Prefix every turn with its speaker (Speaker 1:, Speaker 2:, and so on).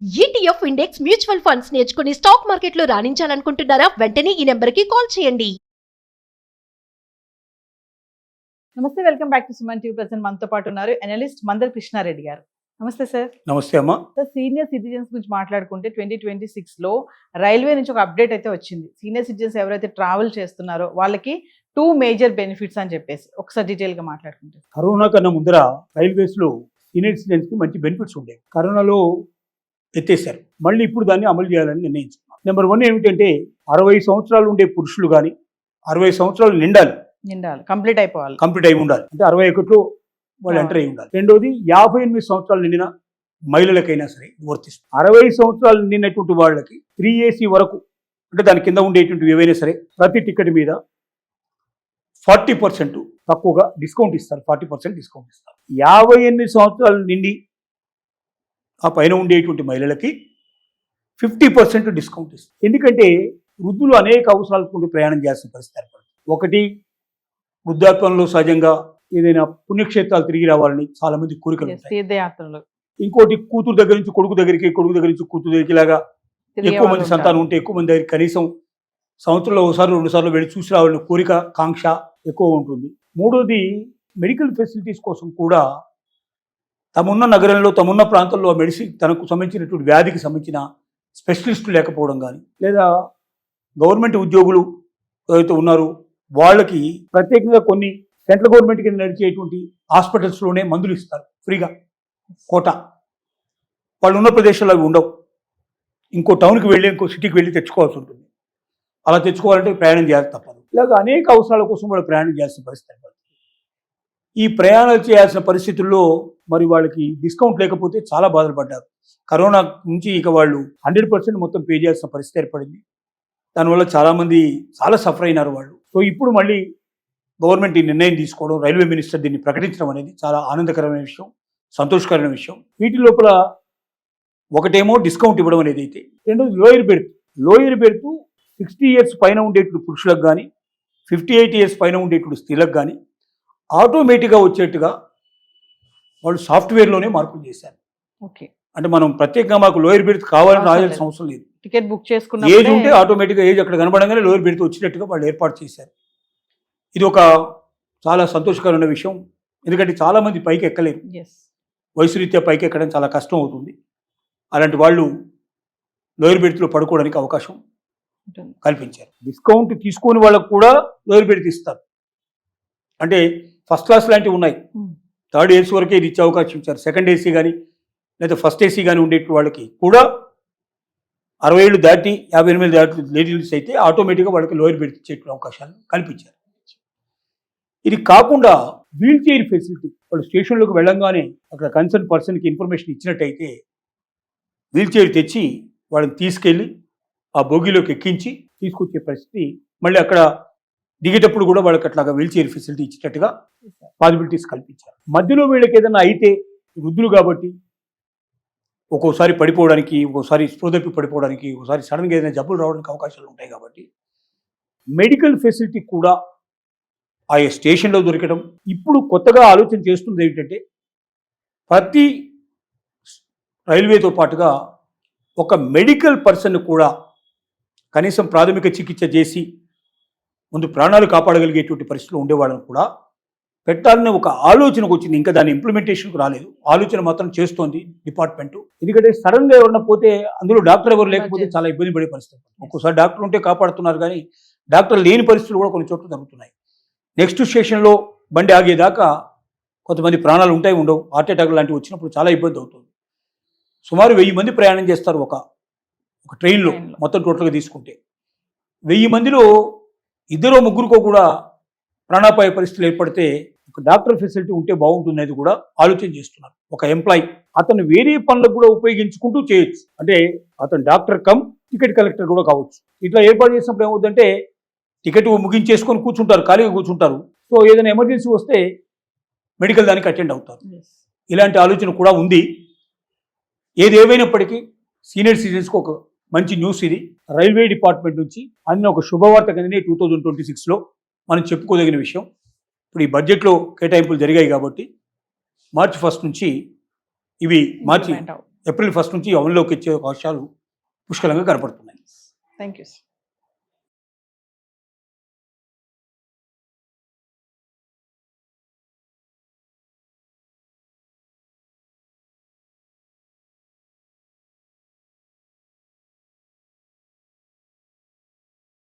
Speaker 1: ETF index mutual funds నేర్చుకుని stock మార్కెట్లో రాణించాలనుకుంటున్నారా? వెంటనే ఈ నెంబర్కి కాల్ చేయండి.
Speaker 2: నమస్తే, welcome back to Suman TV. Present మనతో పాటు ఉన్నారు అనలిస్ట్ మందర్ కృష్ణారెడ్డి గారు. నమస్తే సార్.
Speaker 3: నమస్తే అమ్మా.
Speaker 2: సార్, సీనియర్ సిటిజన్స్ గురించి మాట్లాడుకుంటే 2026లో రైల్వే నుంచి ఒక అప్డేట్ అయితే వచ్చింది. సీనియర్ సిటిజన్స్ ఎవరైతే ట్రావెల్ చేస్తున్నారో వాళ్ళకి 2 మేజర్ బెనిఫిట్స్ అని చెప్పేసి ఒకసారి డీటెయిల్ గా మాట్లాడుకుంటే.
Speaker 3: కరోనా కన్నా ముందర రైల్వేస్ లో సీనియర్ సిటిజన్స్ కి మంచి బెనిఫిట్స్ ఉండేవి. కరోనాలో ఎత్తేసారు, మళ్ళీ ఇప్పుడు దాన్ని అమలు చేయాలని నిర్ణయించుకున్నారు. నెంబర్ 1 ఏమిటంటే 60 సంవత్సరాలు ఉండే పురుషులు కానీ 60 సంవత్సరాలు నిండాలి,
Speaker 2: కంప్లీట్ అయిపోవాలి,
Speaker 3: కంప్లీట్ అయి ఉండాలి. అంటే 61లో వాళ్ళు ఎంటర్ అయి ఉండాలి. రెండోది 58 సంవత్సరాలు నిండిన మహిళలకైనా సరే వర్తిస్తుంది. 60 సంవత్సరాలు నిండినటువంటి వాళ్ళకి 3AC వరకు, అంటే దాని కింద ఉండేటువంటి ఏవైనా సరే ప్రతి టికెట్ మీద 40% తక్కువగా డిస్కౌంట్ ఇస్తారు. 40% డిస్కౌంట్ ఇస్తారు. 58 సంవత్సరాలు నిండి ఆ పైన ఉండేటువంటి మహిళలకి 50% డిస్కౌంట్ ఇస్తారు. ఎందుకంటే వృద్ధులు అనేక అవసరాలకు ప్రయాణం చేయాల్సిన పరిస్థితి ఏర్పడుతుంది. ఒకటి, వృద్ధాప్యంలో సహజంగా ఏదైనా పుణ్యక్షేత్రాలు తిరిగి రావాలని చాలా మంది కోరికలు ఉంటాయి.
Speaker 2: తీర్థయాత్రలు.
Speaker 3: ఇంకోటి, కూతురు దగ్గర నుంచి కొడుకు దగ్గరికి, కొడుకు దగ్గర నుంచి కూతురు దగ్గరికి, ఇలాగా ఎక్కువ మంది సంతానం ఉంటే ఎక్కువ మంది దగ్గర కనీసం సంవత్సరంలో ఒకసారి 2 సార్లు వెళ్ళి చూసి రావాలని కోరిక, కాంక్ష ఎక్కువ ఉంటుంది. మూడోది, మెడికల్ ఫెసిలిటీస్ కోసం కూడా తమున్న నగరంలో, తమున్న ప్రాంతంలో మెడిసిన్ తనకు సంబంధించినటువంటి వ్యాధికి సంబంధించిన స్పెషలిస్టులు లేకపోవడం కానీ, లేదా గవర్నమెంట్ ఉద్యోగులు ఎవరైతే ఉన్నారో వాళ్ళకి ప్రత్యేకంగా కొన్ని సెంట్రల్ గవర్నమెంట్ కింద నడిచేటువంటి హాస్పిటల్స్లోనే మందులు ఇస్తారు ఫ్రీగా, కోటా. వాళ్ళు ఉన్న ప్రదేశాల్లో అవి ఉండవు. ఇంకో టౌన్కి వెళ్ళి, ఇంకో సిటీకి వెళ్ళి తెచ్చుకోవాల్సి ఉంటుంది. అలా తెచ్చుకోవాలంటే ప్రయాణం చేయాలి తప్పదు. ఇలాగ అనేక అవసరాల కోసం వాళ్ళు ప్రయాణం చేయాల్సిన పరిస్థితి ఏర్పడుతుంది. ఈ ప్రయాణాలు చేయాల్సిన పరిస్థితుల్లో మరి వాళ్ళకి డిస్కౌంట్ లేకపోతే చాలా బాధలు పడ్డారు. కరోనా నుంచి ఇక వాళ్ళు 100% మొత్తం పే చేయాల్సిన పరిస్థితి ఏర్పడింది. దానివల్ల చాలామంది చాలా సఫర్ అయినారు వాళ్ళు. సో ఇప్పుడు మళ్ళీ గవర్నమెంట్ ఈ నిర్ణయం తీసుకోవడం, రైల్వే మినిస్టర్ దీన్ని ప్రకటించడం అనేది చాలా ఆనందకరమైన విషయం, సంతోషకరమైన విషయం. వీటి లోపల ఒకటేమో డిస్కౌంట్ ఇవ్వడం అనేది అయితే, రెండోది లోయర్ బెర్త్ 60 ఇయర్స్ పైన ఉండేటువంటి పురుషులకు కానీ 58 ఇయర్స్ పైన ఉండేటువంటి స్త్రీలకు కానీ ఆటోమేటిక్గా వచ్చేట్టుగా వాళ్ళు సాఫ్ట్వేర్లోనే మార్పులు చేశారు.
Speaker 2: ఓకే,
Speaker 3: అంటే మనం ప్రత్యేకంగా మాకు లోయర్ బెర్త్ కావాలని రాయాల్సిన అవసరం లేదు.
Speaker 2: టికెట్ బుక్ చేసుకున్న
Speaker 3: ఏజ్ ఉంటే ఆటోమేటిక్గా ఏజ్ అక్కడ కనబడంగానే లోయర్ బెర్త్ వచ్చినట్టుగా వాళ్ళు ఏర్పాటు చేశారు. ఇది ఒక చాలా సంతోషకరమైన విషయం. ఎందుకంటే చాలామంది పైకి ఎక్కలేరు, వయసు రీత్యా పైకి ఎక్కడం చాలా కష్టం అవుతుంది. అలాంటి వాళ్ళు లోయర్ బెర్త్లో పడుకోవడానికి అవకాశం కల్పించారు. డిస్కౌంట్ తీసుకుని వాళ్ళకు కూడా లోయర్ బెర్త్ ఇస్తారు. అంటే ఫస్ట్ క్లాస్ లాంటివి ఉన్నాయి, 3rd AC వరకే ఇది ఇచ్చే అవకాశం ఇచ్చారు. 2nd AC కానీ లేదా ఫస్ట్ AC కానీ ఉండేటువంటి వాళ్ళకి కూడా 60 ఏళ్ళు దాటి 58 దాటి లేడీస్ అయితే ఆటోమేటిక్గా వాళ్ళకి లోయర్ బెర్త్ ఇచ్చేటువంటి అవకాశాలు కల్పించారు. ఇది కాకుండా వీల్ చైర్ ఫెసిలిటీ, వాళ్ళు స్టేషన్లోకి వెళ్ళంగానే అక్కడ కన్సర్న్ పర్సన్కి ఇన్ఫర్మేషన్ ఇచ్చినట్టయితే వీల్ చైర్ తెచ్చి వాళ్ళని తీసుకెళ్ళి ఆ బోగిలోకి ఎక్కించి తీసుకొచ్చే పరిస్థితి, మళ్ళీ అక్కడ దిగేటప్పుడు కూడా వాళ్ళకి అట్లాగా వీల్ చైర్ ఫెసిలిటీ ఇచ్చేటట్టుగా పాసిబిలిటీస్ కల్పించారు. మధ్యలో వీళ్ళకి ఏదైనా అయితే, వృద్ధులు కాబట్టి ఒక్కోసారి పడిపోవడానికి, ఒక్కోసారి స్పృహతప్పి పడిపోవడానికి, ఒకసారి సడన్గా ఏదైనా జబ్బులు రావడానికి అవకాశాలు ఉంటాయి. కాబట్టి మెడికల్ ఫెసిలిటీ కూడా ఆయా స్టేషన్లో దొరకడం. ఇప్పుడు కొత్తగా ఆలోచన చేస్తుంది ఏంటంటే, ప్రతి రైల్వేతో పాటుగా ఒక మెడికల్ పర్సన్ కూడా కనీసం ప్రాథమిక చికిత్స చేసి ముందు ప్రాణాలు కాపాడగలిగేటువంటి పరిస్థితులు ఉండేవాళ్ళని కూడా పెట్టాలని ఒక ఆలోచనకు వచ్చింది. ఇంకా దాని ఇంప్లిమెంటేషన్కు రాలేదు, ఆలోచన మాత్రం చేస్తోంది డిపార్ట్మెంటు. ఎందుకంటే సడన్గా ఎవరన్నా పోతే అందులో డాక్టర్ ఎవరు లేకపోతే చాలా ఇబ్బంది పడే పరిస్థితి. ఒక్కోసారి డాక్టర్ ఉంటే కాపాడుతున్నారు, కానీ డాక్టర్ లేని పరిస్థితులు కూడా కొన్ని చోట్ల జరుగుతున్నాయి. నెక్స్ట్ స్టేషన్లో బండి ఆగేదాకా కొంతమంది ప్రాణాలు ఉంటాయి, ఉండవు. హార్ట్ అటాక్ లాంటివి వచ్చినప్పుడు చాలా ఇబ్బంది అవుతుంది. సుమారు 1000 మంది ప్రయాణం చేస్తారు ఒక ట్రైన్లో. మొత్తం టోటల్గా తీసుకుంటే 1000 మందిలో 2-3 కూడా ప్రాణాపాయ పరిస్థితులు ఏర్పడితే ఒక డాక్టర్ ఫెసిలిటీ ఉంటే బాగుంటుంది అనేది కూడా ఆలోచన చేస్తున్నారు. ఒక ఎంప్లాయీ అతను వేరే పనులకు కూడా ఉపయోగించుకుంటూ చేయొచ్చు. అంటే అతను డాక్టర్ కమ్ టికెట్ కలెక్టర్ కూడా కావచ్చు. ఇట్లా ఏర్పాటు చేసినప్పుడు ఏమవుతుందంటే, టికెట్ ముగించేసుకొని కూర్చుంటారు, ఖాళీగా కూర్చుంటారు. సో ఏదైనా ఎమర్జెన్సీ వస్తే మెడికల్ దానికి అటెండ్ అవుతారు. ఇలాంటి ఆలోచన కూడా ఉంది. ఏదేమైనప్పటికీ సీనియర్ సిటిజన్స్కి ఒక మంచి న్యూస్ ఇది. రైల్వే డిపార్ట్మెంట్ నుంచి అన్ని ఒక శుభవార్త కిందనే 2026లో మనం చెప్పుకోదగిన విషయం. ఇప్పుడు ఈ బడ్జెట్లో కేటాయింపులు జరిగాయి కాబట్టి March 1 నుంచి ఇవి ఏప్రిల్ 1 నుంచి అమల్లోకి వచ్చే అవకాశాలు పుష్కలంగా కనపడుతున్నాయి.
Speaker 2: Thank you.